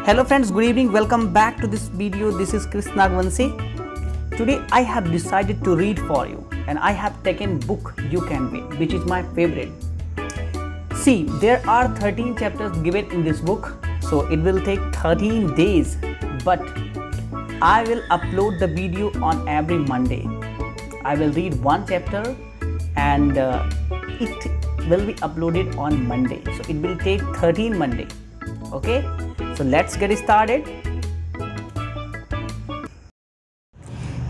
Hello friends, good evening. Welcome back to this video. This is Chris Nagvansi. Today I have decided to read for you and I have taken book You Can Win, which is my favorite. See, there are 13 chapters given in this book, so it will take 13 days, but I will upload the video on every Monday. I will read one chapter and it will be uploaded on Monday. So it will take 13 Monday. Okay, so let's get started.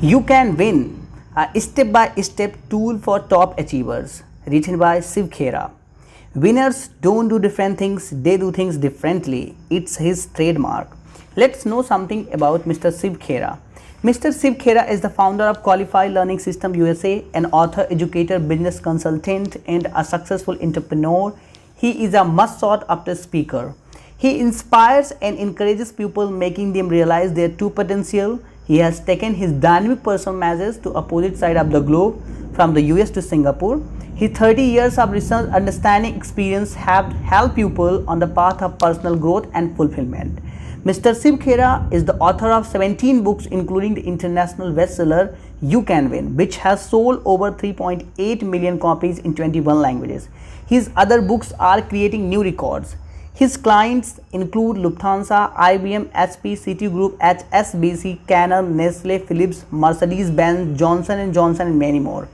You Can Win, a step-by-step tool for top achievers, written by Shiv Khera. Winners don't do different things, they do things differently. It's his trademark. Let's know something about Mr. Shiv Khera. Mr. Shiv Khera is the founder of Qualify Learning System USA, an author, educator, business consultant, and a successful entrepreneur. He is a must-sought-after speaker. He inspires and encourages people, making them realize their true potential. He has taken his dynamic personal message to opposite side of the globe, from the US to Singapore. His 30 years of research understanding experience have helped people on the path of personal growth and fulfillment. Mr. Shiv Khera is the author of 17 books, including the international bestseller You Can Win, which has sold over 3.8 million copies in 21 languages. His other books are creating new records. His clients include Lufthansa, IBM, HP, Citigroup, HSBC, Canon, Nestle, Philips, Mercedes-Benz, Johnson & Johnson, and many more.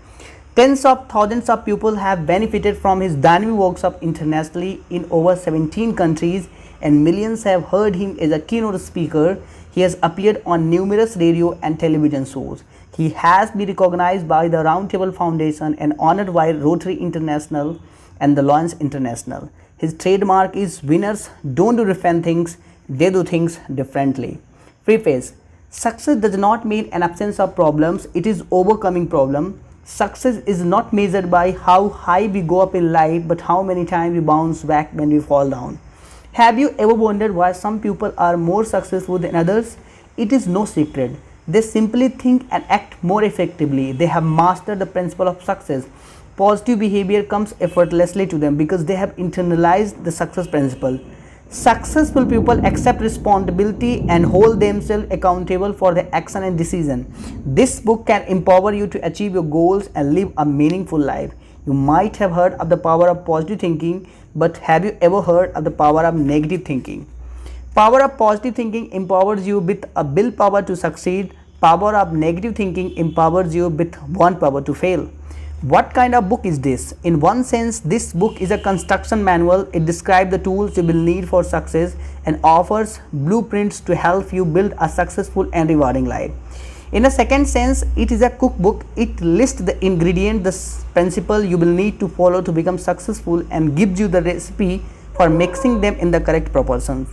Tens of thousands of people have benefited from his dynamic workshops internationally in over 17 countries, and millions have heard him as a keynote speaker. He has appeared on numerous radio and television shows. He has been recognized by the Roundtable Foundation and honored by Rotary International and the Lions International. His trademark is winners don't do different things, they do things differently. Preface. Success does not mean an absence of problems, it is overcoming problem. Success is not measured by how high we go up in life, but how many times we bounce back when we fall down. Have you ever wondered why some people are more successful than others? It is no secret. They simply think and act more effectively. They have mastered the principle of success. Positive behavior comes effortlessly to them because they have internalized the success principle. Successful people accept responsibility and hold themselves accountable for their action and decision. This book can empower you to achieve your goals and live a meaningful life. You might have heard of the power of positive thinking, but have you ever heard of the power of negative thinking? Power of positive thinking empowers you with a willpower to succeed. Power of negative thinking empowers you with one power to fail. What kind of book is this? In one sense, this book is a construction manual. It describes the tools you will need for success and offers blueprints to help you build a successful and rewarding life. In a second sense, it is a cookbook. It lists the ingredient, the principle you will need to follow to become successful and gives you the recipe for mixing them in the correct proportions.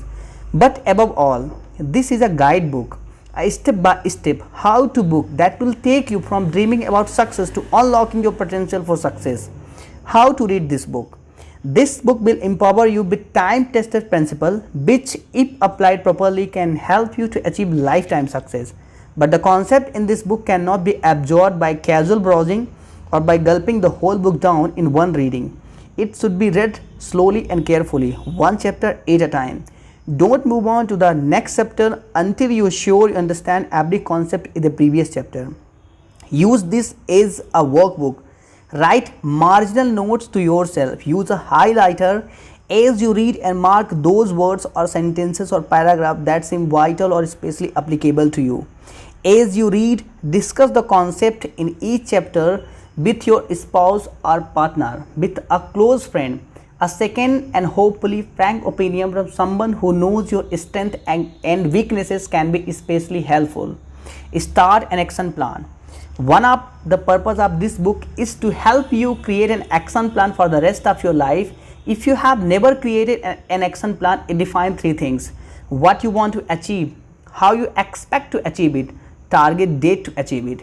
But above all, this is a guidebook, a step-by-step how-to book that will take you from dreaming about success to unlocking your potential for success. How to read this book? This book will empower you with time-tested principle, which if applied properly can help you to achieve lifetime success. But the concept in this book cannot be absorbed by casual browsing or by gulping the whole book down in one reading. It should be read slowly and carefully, one chapter at a time. Don't move on to the next chapter until you are sure you understand every concept in the previous chapter. Use this as a workbook. Write marginal notes to yourself. Use a highlighter as you read and mark those words or sentences or paragraphs that seem vital or especially applicable to you. As you read, discuss the concept in each chapter with your spouse or partner, with a close friend. A second and hopefully frank opinion from someone who knows your strengths and weaknesses can be especially helpful. Start an action plan. One of the purpose of this book is to help you create an action plan for the rest of your life. If you have never created an action plan, it defines three things: what you want to achieve, how you expect to achieve it, target date to achieve it.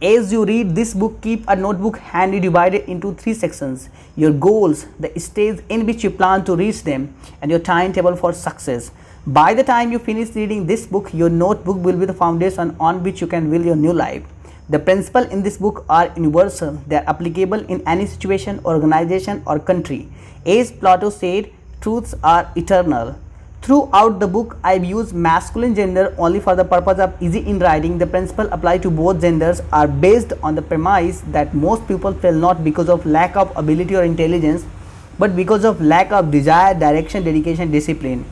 As you read this book, keep a notebook handy divided into three sections: your goals, the stage in which you plan to reach them, and your timetable for success. By the time you finish reading this book, your notebook will be the foundation on which you can build your new life. The principles in this book are universal. They are applicable in any situation, organization, or country. As Plato said, truths are eternal. Throughout the book, I've used masculine gender only for the purpose of easy in writing. The principle applied to both genders are based on the premise that most people fail not because of lack of ability or intelligence, but because of lack of desire, direction, dedication, discipline.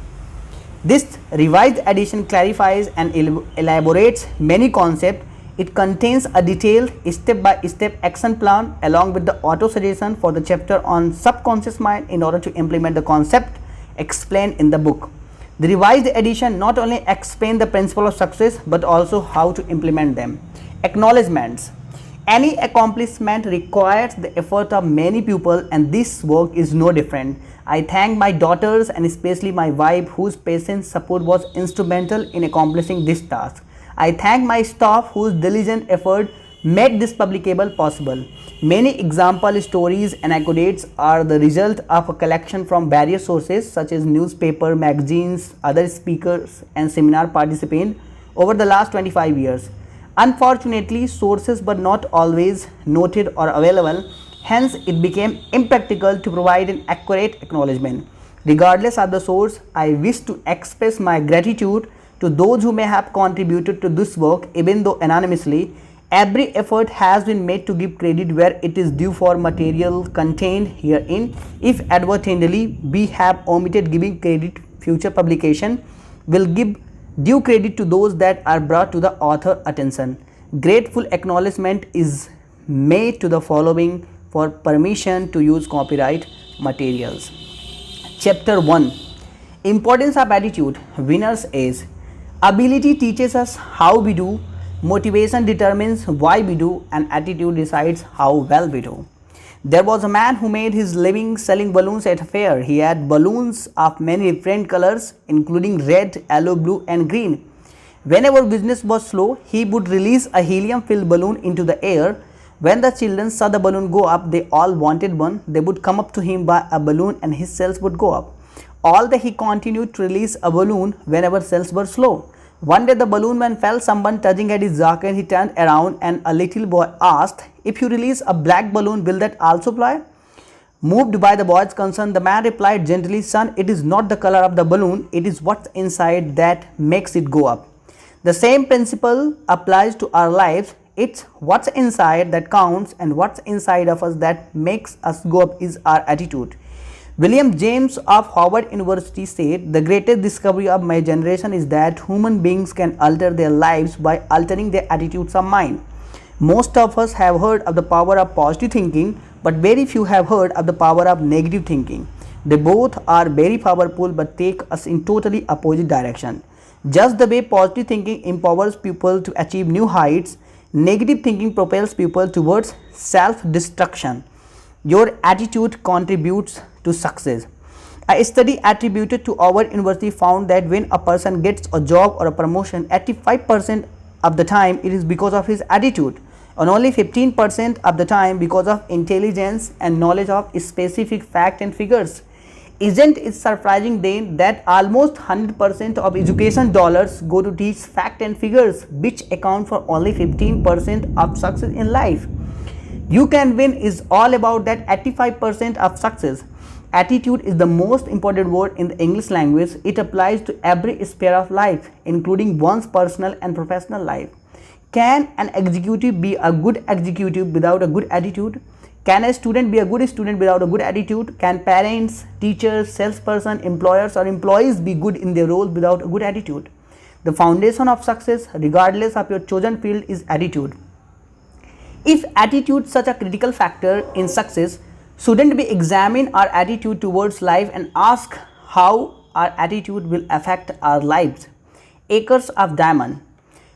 This revised edition clarifies and elaborates many concepts. It contains a detailed step-by-step action plan along with the auto-suggestion for the chapter on subconscious mind in order to implement the concept explained in the book. The revised edition not only explains the principle of success but also how to implement them. Acknowledgements. Any accomplishment requires the effort of many people, and this work is no different. I thank my daughters and especially my wife, whose patient support was instrumental in accomplishing this task. I thank my staff whose diligent effort made this publicable possible. Many example stories and anecdotes are the result of a collection from various sources such as newspaper, magazines, other speakers and seminar participants over the last 25 years. Unfortunately, sources were not always noted or available, hence it became impractical to provide an accurate acknowledgement. Regardless of the source, I wish to express my gratitude to those who may have contributed to this work, even though anonymously. Every effort has been made to give credit where it is due for material contained herein. If advertently we have omitted giving credit, future publication will give due credit to those that are brought to the author attention. Grateful acknowledgement is made to the following for permission to use copyright materials. Chapter 1. Importance of attitude. Winners is. Ability teaches us how we do. Motivation determines why we do, and attitude decides how well we do. There was a man who made his living selling balloons at a fair. He had balloons of many different colors, including red, yellow, blue and green. Whenever business was slow, he would release a helium-filled balloon into the air. When the children saw the balloon go up, they all wanted one. They would come up to him by a balloon and his sales would go up. All day he continued to release a balloon whenever sales were slow. One day the balloon man felt someone tugging at his jacket. He turned around and a little boy asked, "If you release a black balloon, will that also fly?" Moved by the boy's concern, the man replied gently, "Son, it is not the color of the balloon, it is what's inside that makes it go up." The same principle applies to our lives. It's what's inside that counts, and what's inside of us that makes us go up is our attitude. William James of Howard University said, "The greatest discovery of my generation is that human beings can alter their lives by altering their attitudes of mind." Most of us have heard of the power of positive thinking, but very few have heard of the power of negative thinking. They both are very powerful but take us in totally opposite direction. Just the way positive thinking empowers people to achieve new heights, negative thinking propels people towards self-destruction. Your attitude contributes to success. A study attributed to Howard University found that when a person gets a job or a promotion, 85% of the time it is because of his attitude, and only 15% of the time because of intelligence and knowledge of specific facts and figures. Isn't it surprising then that almost 100% of education dollars go to teach fact and figures, which account for only 15% of success in life? You Can Win is all about that 85% of success. Attitude is the most important word in the English language. It applies to every sphere of life, including one's personal and professional life. Can an executive be a good executive without a good attitude? Can a student be a good student without a good attitude? Can parents, teachers, salesperson, employers or employees be good in their role without a good attitude? The foundation of success, regardless of your chosen field, is attitude. If attitude is such a critical factor in success, shouldn't we examine our attitude towards life and ask how our attitude will affect our lives? Acres of diamond.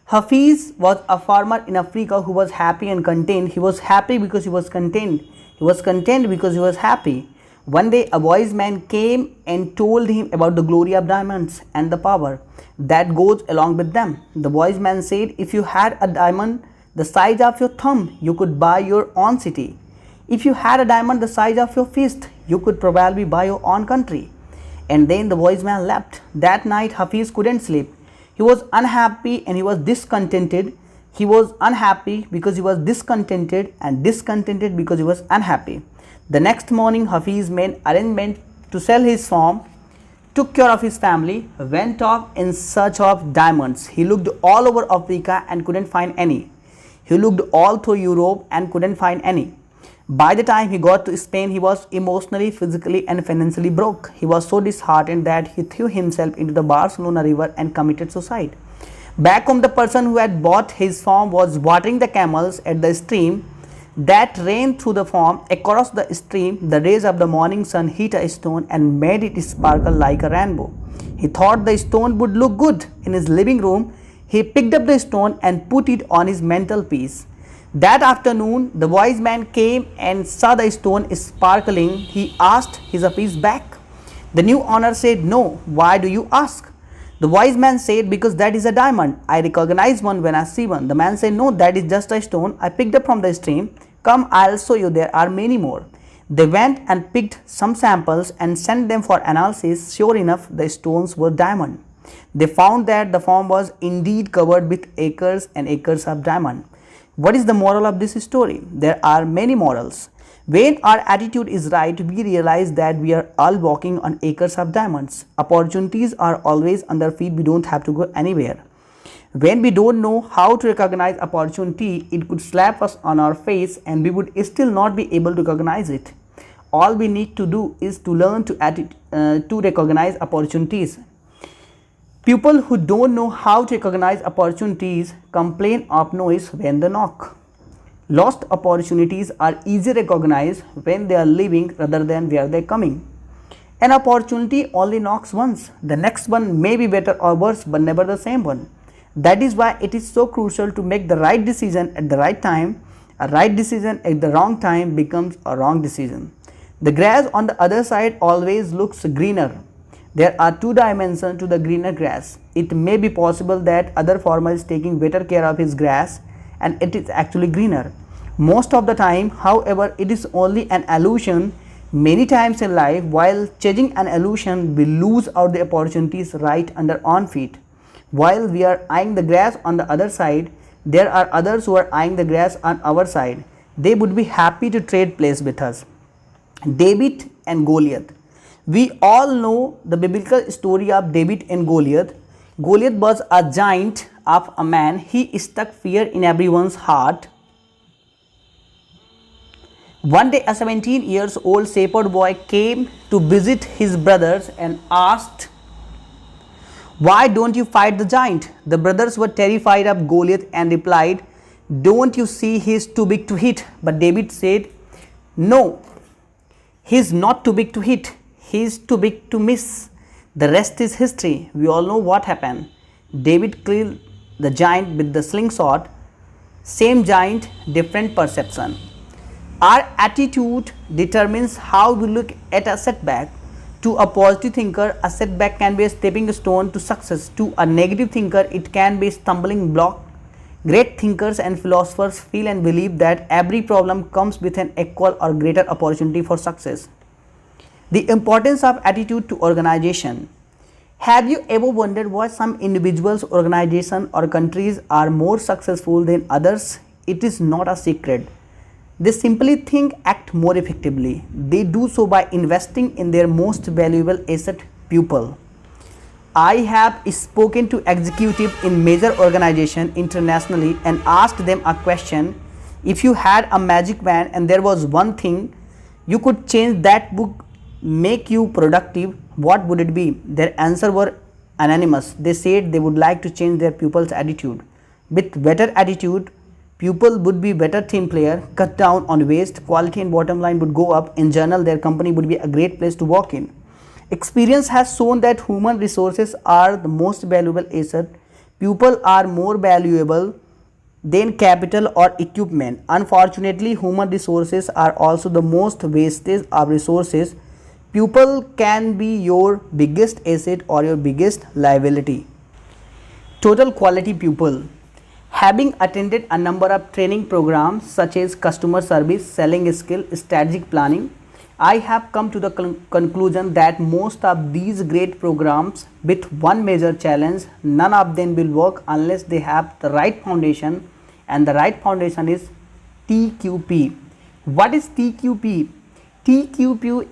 Hafiz was a farmer in Africa who was happy and content. He was happy because he was content. He was content because he was happy. One day a wise man came and told him about the glory of diamonds and the power that goes along with them. The wise man said, "If you had a diamond the size of your thumb, you could buy your own city. If you had a diamond the size of your fist, you could probably buy your own country." And then the wise man left. That night Hafiz couldn't sleep. He was unhappy and he was discontented. He was unhappy because he was discontented, and discontented because he was unhappy. The next morning Hafiz made arrangement to sell his farm took care of his family, went off in search of diamonds. He looked all over Africa and couldn't find any. He looked all through Europe and couldn't find any. By the time he got to Spain, he was emotionally, physically, and financially broke. He was so disheartened that he threw himself into the Barcelona river and committed suicide. Back home, the person who had bought his farm was watering the camels at the stream that ran through the farm. Across the stream, the rays of the morning sun hit a stone and made it sparkle like a rainbow. He thought the stone would look good in his living room. He picked up the stone and put it on his mantelpiece. That afternoon, the wise man came and saw the stone sparkling. He asked his piece back. The new owner said, "No, why do you ask?" The wise man said, "Because that is a diamond. I recognize one when I see one." The man said, "No, that is just a stone I picked up from the stream. Come, I'll show you, there are many more." They went and picked some samples and sent them for analysis. Sure enough, the stones were diamond. They found that the farm was indeed covered with acres and acres of diamond. What is the moral of this story? There are many morals. When our attitude is right, we realize that we are all walking on acres of diamonds. Opportunities are always under feet. We don't have to go anywhere. When we don't know how to recognize opportunity, it could slap us on our face and we would still not be able to recognize it. All we need to do is to learn to recognize opportunities. People who don't know how to recognize opportunities complain of noise when they knock. Lost opportunities are easily recognized when they are leaving rather than where they are coming. An opportunity only knocks once. The next one may be better or worse, but never the same one. That is why it is so crucial to make the right decision at the right time. A right decision at the wrong time becomes a wrong decision. The grass on the other side always looks greener. There are two dimensions to the greener grass. It may be possible that other farmer is taking better care of his grass and it is actually greener. Most of the time, however, it is only an illusion. Many times in life, while chasing an illusion, we lose out the opportunities right under our feet. While we are eyeing the grass on the other side, there are others who are eyeing the grass on our side. They would be happy to trade place with us. David and Goliath. We all know the biblical story of David and Goliath. Goliath was a giant of a man. He struck fear in everyone's heart. One day, a 17-year-old shepherd boy came to visit his brothers and asked, "Why don't you fight the giant?" The brothers were terrified of Goliath and replied, "Don't you see he is too big to hit?" But David said, "No, he is not too big to hit. He is too big to miss." The rest is history. We all know what happened. David killed the giant with the slingshot. Same giant, different perception. Our attitude determines how we look at a setback. To a positive thinker, a setback can be a stepping stone to success. To a negative thinker, it can be a stumbling block. Great thinkers and philosophers feel and believe that every problem comes with an equal or greater opportunity for success. The importance of attitude to organization. Have you ever wondered why some individuals, organizations, or countries are more successful than others? It is not a secret. They simply think, act more effectively. They do so by investing in their most valuable asset, people. I have spoken to executives in major organizations internationally and asked them a question. If you had a magic wand and there was one thing you could change that would make you productive, what would it be? Their answer were anonymous. They said they would like to change their people's attitude. With better attitude, people would be better team player, cut down on waste, quality and bottom line would go up. In general, their company would be a great place to work in. Experience has shown that human resources are the most valuable asset. People are more valuable than capital or equipment. Unfortunately, human resources are also the most wastage of resources. People can be your biggest asset or your biggest liability. Total quality people. Having attended a number of training programs such as customer service, selling skill, strategic planning, I have come to the conclusion that most of these great programs with one major challenge, none of them will work unless they have the right foundation, and the right foundation is TQP. What is TQP? TQP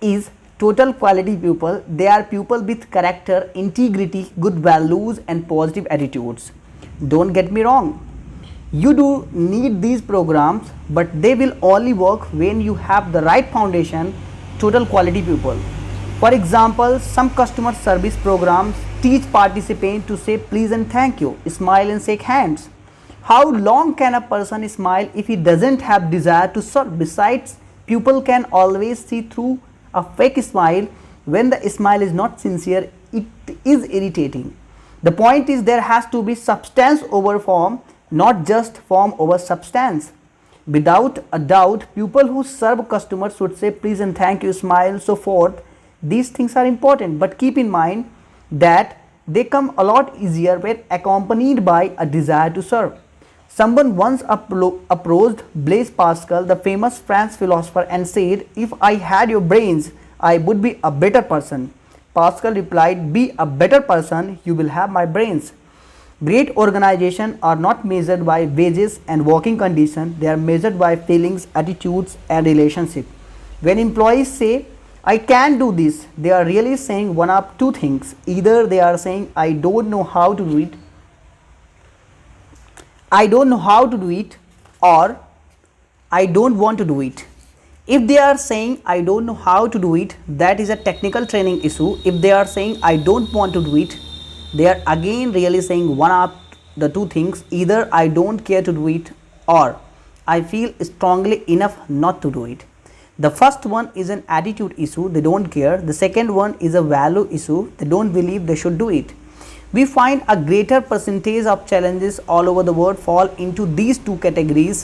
is Total quality people, they are people with character, integrity, good values and positive attitudes. Don't get me wrong, you do need these programs, but they will only work when you have the right foundation. Total quality people, for example, some customer service programs teach participants to say please and thank you, smile and shake hands. How long can a person smile if he doesn't have desire to serve? Besides, people can always see through a fake smile. When the smile is not sincere, it is irritating. The point is there has to be substance over form, not just form over substance. Without a doubt, people who serve customers should say please and thank you, smile, so forth. These things are important, but keep in mind that they come a lot easier when accompanied by a desire to serve. Someone once approached Blaise Pascal, the famous French philosopher, and said, "If I had your brains, I would be a better person." Pascal replied, "Be a better person, you will have my brains." Great organizations are not measured by wages and working conditions, they are measured by feelings, attitudes, and relationships. When employees say, "I can do this," they are really saying one of two things. Either they are saying, "I don't know how to do it," or "I don't want to do it." If they are saying "I don't know how to do it," that is a technical training issue. If they are saying "I don't want to do it," they are again really saying one of the two things. Either "I don't care to do it," or "I feel strongly enough not to do it." The first one is an attitude issue, they don't care. The second one is a value issue, they don't believe they should do it. We find a greater percentage of challenges all over the world fall into these two categories.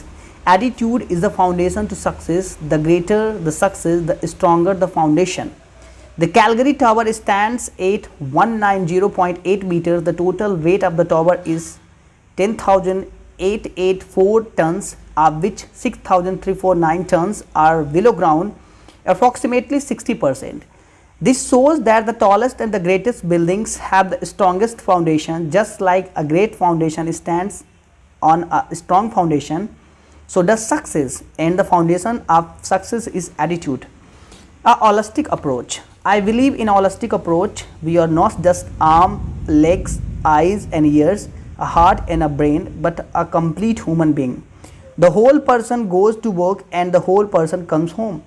Attitude is the foundation to success. The greater the success, the stronger the foundation. The Calgary Tower stands at 190.8 meters. The total weight of the tower is 10,884 tons, of which 6,349 tons are below ground, approximately 60%. This shows that the tallest and the greatest buildings have the strongest foundation. Just like a great foundation stands on a strong foundation, so does success, and the foundation of success is attitude. A holistic approach. I believe in a holistic approach. We are not just arms, legs, eyes and ears, a heart and a brain, but a complete human being. The whole person goes to work and the whole person comes home.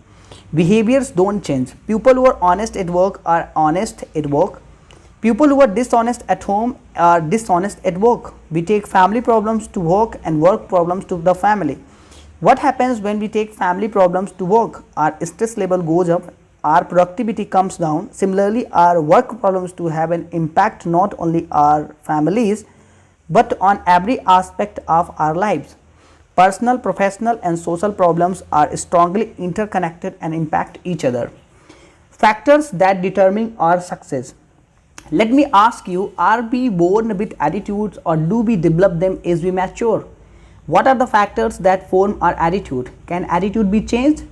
Behaviors don't change. People who are honest at work are honest at work. People who are dishonest at home are dishonest at work. We take family problems to work and work problems to the family. What happens when we take family problems to work? Our stress level goes up, our productivity comes down. Similarly, our work problems to have an impact not only our families but on every aspect of our lives. Personal, professional and social problems are strongly interconnected and impact each other. Factors that determine our success. Let me ask you, are we born with attitudes or do we develop them as we mature? What are the factors that form our attitude? Can attitude be changed?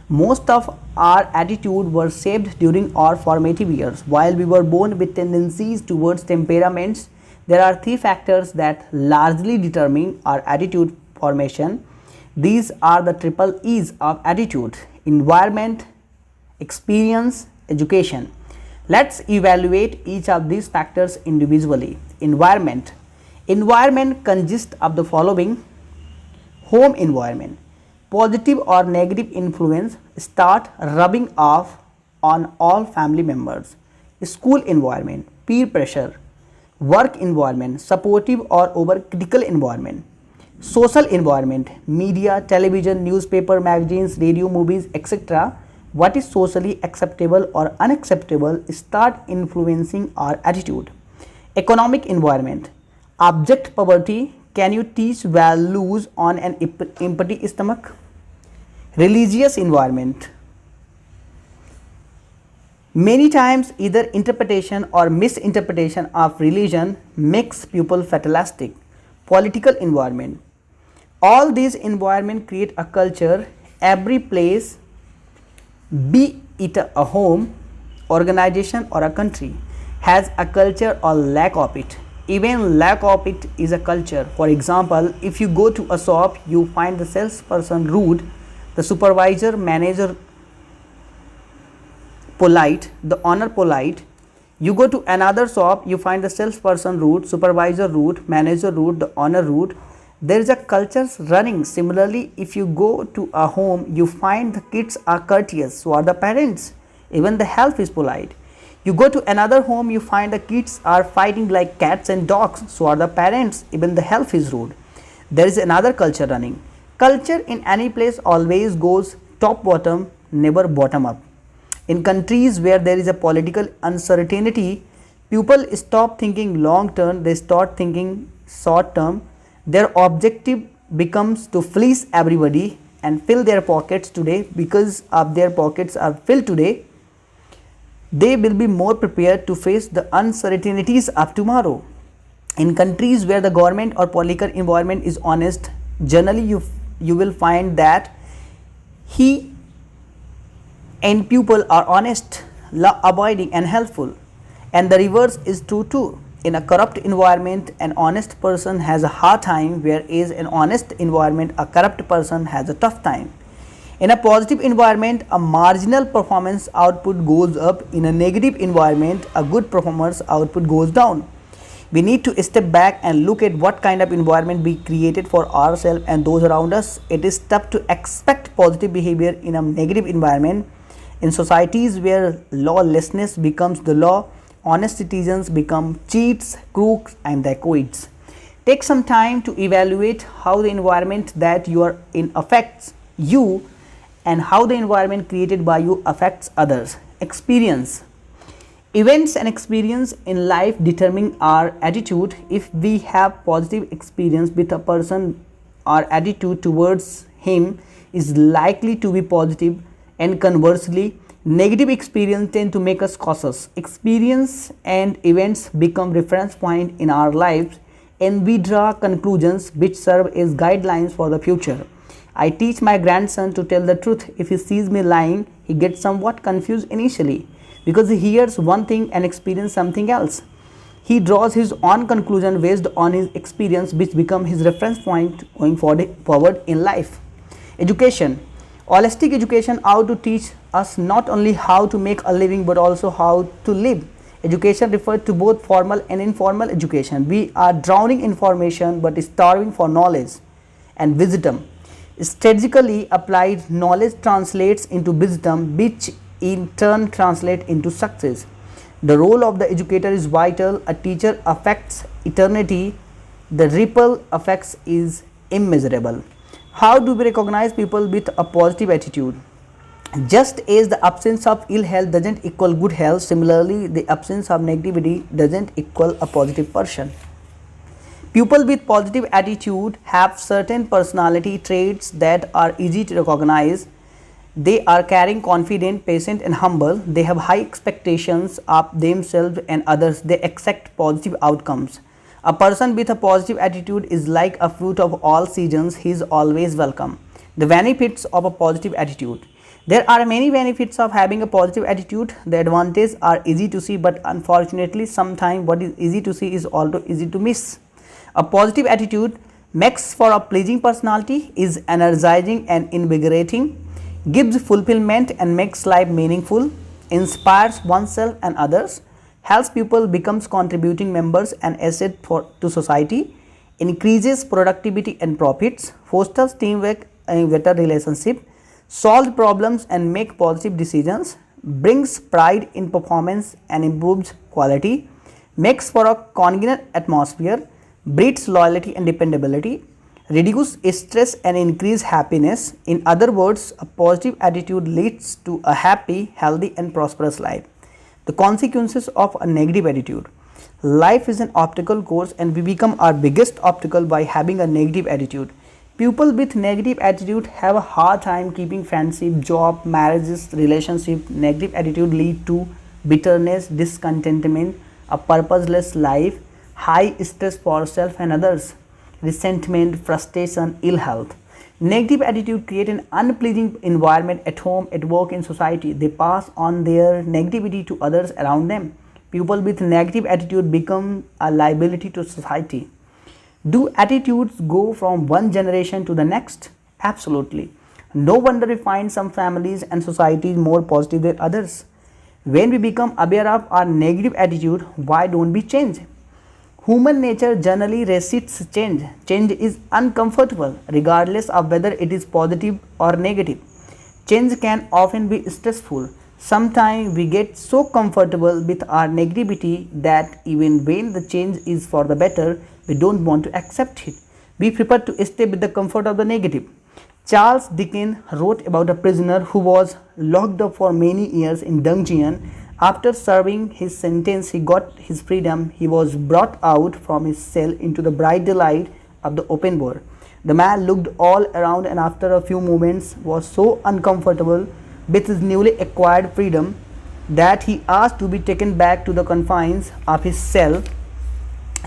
Most of our attitude were shaped during our formative years. While we were born with tendencies towards temperaments, there are three factors that largely determine our attitude formation. These are the triple E's of attitude: environment, experience, education. Let's evaluate each of these factors individually. Environment. Environment consists of the following. Home environment. Positive or negative influence start rubbing off on all family members. School environment. Peer pressure. Work environment. Supportive or overcritical environment. Social environment. Media, television, newspaper, magazines, radio, movies, etc. What is socially acceptable or unacceptable start influencing our attitude. Economic environment. Abject poverty. Can you teach values on an empty stomach? Religious environment. Many times either interpretation or misinterpretation of religion makes people fatalistic. Political environment. All these environments create a culture. Every place, be it a home, organization or a country, has a culture or lack of it. Even lack of it is a culture. For example, if you go to a shop, you find the salesperson rude, the supervisor, manager polite, the owner polite. You go to another shop, you find the salesperson rude, supervisor rude, manager rude, the owner rude. There is a culture running. Similarly, if you go to a home, you find the kids are courteous, so are the parents. Even the help is polite. You go to another home, you find the kids are fighting like cats and dogs, so are the parents. Even the help is rude. There is another culture running. Culture in any place always goes top bottom, never bottom up. In countries where there is a political uncertainty, people stop thinking long term, they start thinking short term. Their objective becomes to fleece everybody and fill their pockets today. Because of their pockets are filled today, they will be more prepared to face the uncertainties of tomorrow. In countries where the government or political environment is honest, generally you will find that he and people are honest, law abiding and helpful, and the reverse is true too. In a corrupt environment, an honest person has a hard time, whereas an honest environment, a corrupt person has a tough time. In a positive environment, a marginal performance output goes up. In a negative environment, a good performance output goes down. We need to step back and look at what kind of environment we created for ourselves and those around us. It is tough to expect positive behavior in a negative environment. In societies where lawlessness becomes the law, honest citizens become cheats, crooks and dacoits. Take some time to evaluate how the environment that you are in affects you and how the environment created by you affects others. Experience. Events and experience in life determine our attitude. If we have positive experience with a person, our attitude towards him is likely to be positive, and conversely, negative experience tend to make us cautious. Experience and events become reference point in our lives, and we draw conclusions which serve as guidelines for the future. I teach my grandson to tell the truth. If he sees me lying, he gets somewhat confused initially because he hears one thing and experiences something else. He draws his own conclusion based on his experience, which become his reference point going forward in life. Education. Holistic education ought to teach us not only how to make a living but also how to live. Education refers to both formal and informal education. We are drowning in information but starving for knowledge and wisdom. Strategically applied knowledge translates into wisdom, which in turn translates into success. The role of the educator is vital. A teacher affects eternity. The ripple effects is immeasurable. How do we recognize people with a positive attitude? Just as the absence of ill health doesn't equal good health, similarly the absence of negativity doesn't equal a positive person. People with positive attitude have certain personality traits that are easy to recognize. They are caring, confident, patient and humble. They have high expectations of themselves and others. They accept positive outcomes. A person with a positive attitude is like a fruit of all seasons. He is always welcome. The benefits of a positive attitude. There are many benefits of having a positive attitude. The advantages are easy to see, but unfortunately sometimes what is easy to see is also easy to miss. A positive attitude makes for a pleasing personality, is energizing and invigorating, gives fulfillment and makes life meaningful, inspires oneself and others, helps people become contributing members and asset to society, increases productivity and profits, fosters teamwork and better relationship, solves problems and make positive decisions, brings pride in performance and improves quality, makes for a congenial atmosphere, breeds loyalty and dependability, reduce stress and increase happiness. In other words, a positive attitude leads to a happy, healthy and prosperous life. The consequences of a negative attitude. Life is an obstacle course and we become our biggest obstacle by having a negative attitude. People with negative attitude have a hard time keeping friendship, job, marriages, relationship. Negative attitude lead to bitterness, discontentment, a purposeless life, high stress for self and others, resentment, frustration, ill health. Negative attitude create an unpleasing environment at home, at work, in society. They pass on their negativity to others around them. People with negative attitude become a liability to society. Do attitudes go from one generation to the next? Absolutely. No wonder we find some families and societies more positive than others. When we become aware of our negative attitude, why don't we change? Human nature generally resists change. Change is uncomfortable, regardless of whether it is positive or negative. Change can often be stressful. Sometimes we get so comfortable with our negativity that even when the change is for the better, we don't want to accept it. We prefer to stay with the comfort of the negative. Charles Dickens wrote about a prisoner who was locked up for many years in dungeon. After serving his sentence, he got his freedom. He was brought out from his cell into the bright daylight of the open world. The man looked all around and after a few moments was so uncomfortable with his newly acquired freedom that he asked to be taken back to the confines of his cell.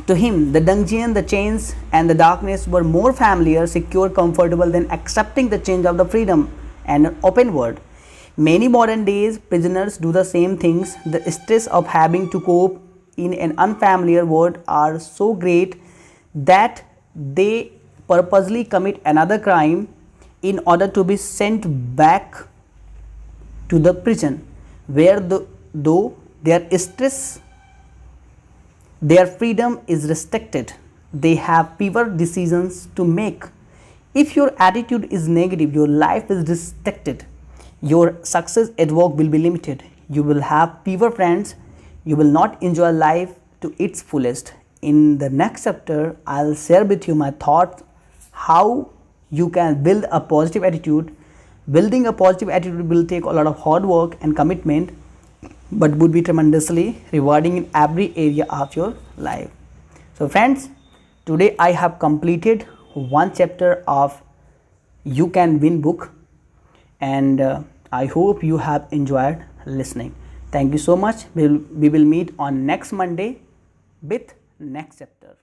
To him, the dungeon, the chains, and the darkness were more familiar, secure, comfortable than accepting the change of the freedom and an open world. Many modern days prisoners do the same things. The stress of having to cope in an unfamiliar world are so great that they purposely commit another crime in order to be sent back to the prison where though their stress, their freedom is restricted. They have fewer decisions to make. If your attitude is negative, your life is restricted. Your success at work will be limited. You will have fewer friends. You will not enjoy life to its fullest. In the next chapter, I'll share with you my thoughts how you can build a positive attitude. Building a positive attitude will take a lot of hard work and commitment, but would be tremendously rewarding in every area of your life. So friends, today I have completed one chapter of You Can Win book, and I hope you have enjoyed listening. Thank you so much. We will meet on next Monday with next chapter.